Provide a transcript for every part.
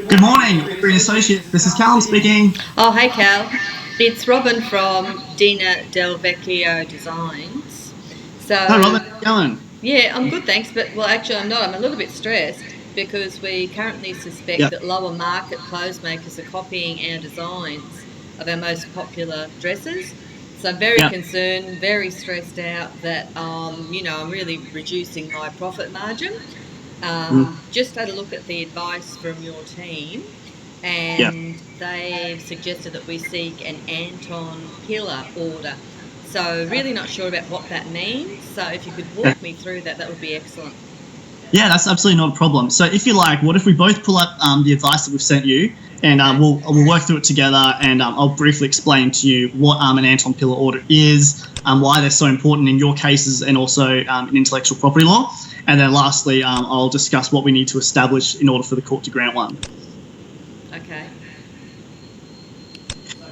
Good morning, Green Associate. This is Callum speaking. Oh, hey Cal. It's Robin from Dina Del Vecchio Designs. Hi, Robin. So, How you going? yeah, I'm good, thanks. But, well, actually, I'm not. I'm a little bit stressed because we currently suspect Yep. that lower market clothes makers are copying our designs of our most popular dresses. So I'm very Yep. concerned, very stressed out that, I'm really reducing my profit margin. Mm, Just had a look at the advice from your team, Yep. and they've suggested that we seek an Anton pillar order. So, really not sure about what that means. So, if you could Okay. walk me through that, that would be excellent. Yeah, that's absolutely not a problem. So, if you like, what if we both pull up the advice that we've sent you, and Okay. we'll work through it together, and I'll briefly explain to you what an Anton Pillar order is, why they're so important in your cases, and also in intellectual property law. And then lastly, I'll discuss what we need to establish in order for the court to grant one. Okay.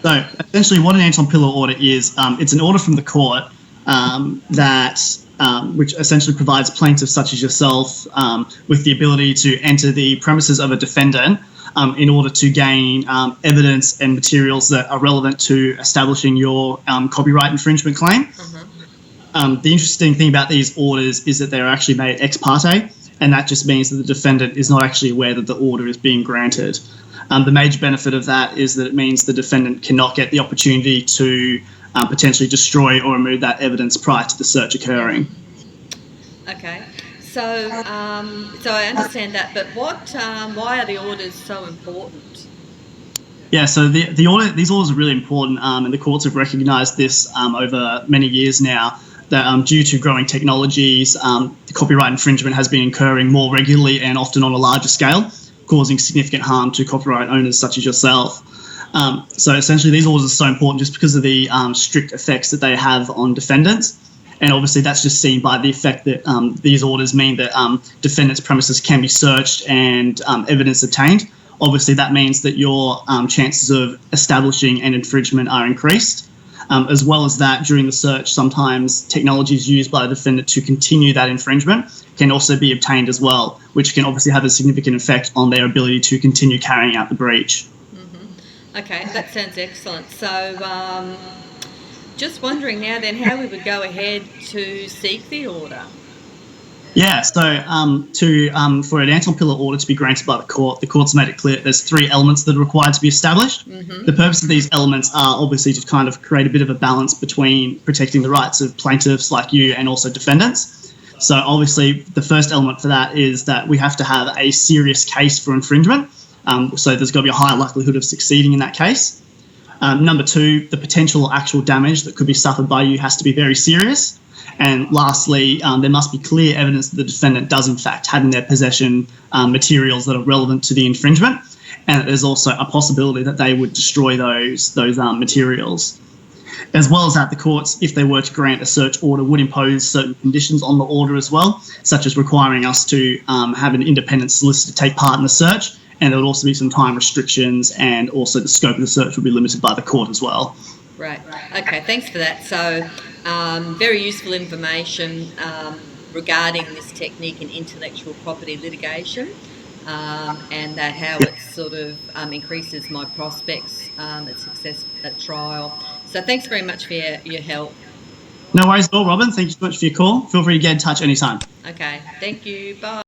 So essentially, what an Anton Pillar order is, it's an order from the court that which essentially provides plaintiffs such as yourself with the ability to enter the premises of a defendant in order to gain evidence and materials that are relevant to establishing your copyright infringement claim. Uh-huh. The interesting thing about these orders is that they're actually made ex parte, and that just means that the defendant is not actually aware that the order is being granted. The major benefit of that is that it means the defendant cannot get the opportunity to potentially destroy or remove that evidence prior to the search occurring. Okay. So I understand that, but why are the orders so important? Yeah, so these orders are really important, and the courts have recognised this over many years now. That due to growing technologies, the copyright infringement has been occurring more regularly and often on a larger scale, causing significant harm to copyright owners such as yourself. So essentially, these orders are so important just because of the strict effects that they have on defendants. And obviously, that's just seen by the effect that these orders mean that defendants' premises can be searched and evidence obtained. Obviously, that means that your chances of establishing an infringement are increased. As well as that, during the search, sometimes technologies used by the defendant to continue that infringement can also be obtained as well, which can obviously have a significant effect on their ability to continue carrying out the breach. Okay, that sounds excellent. So, just wondering now then how we would go ahead to seek the order. Yeah, so for an Anton Pillar order to be granted by the court's made it clear there's three elements that are required to be established. The purpose of these elements are obviously to kind of create a bit of a balance between protecting the rights of plaintiffs like you and also defendants. So obviously the first element for that is that we have to have a serious case for infringement. So there's got to be a high likelihood of succeeding in that case. Number two, the potential actual damage that could be suffered by you has to be very serious. And lastly, there must be clear evidence that the defendant does in fact have in their possession materials that are relevant to the infringement, and there's also a possibility that they would destroy those materials. As well as that, the courts, if they were to grant a search order, would impose certain conditions on the order as well, such as requiring us to have an independent solicitor take part in the search, and there would also be some time restrictions, and also the scope of the search would be limited by the court as well. Right. Okay, thanks for that. So, very useful information regarding this technique in intellectual property litigation, and that how it sort of increases my prospects at success at trial. So, thanks very much for your help. No worries at all, Robin. Thank you so much for your call. Feel free to get in touch anytime. Okay, thank you. Bye.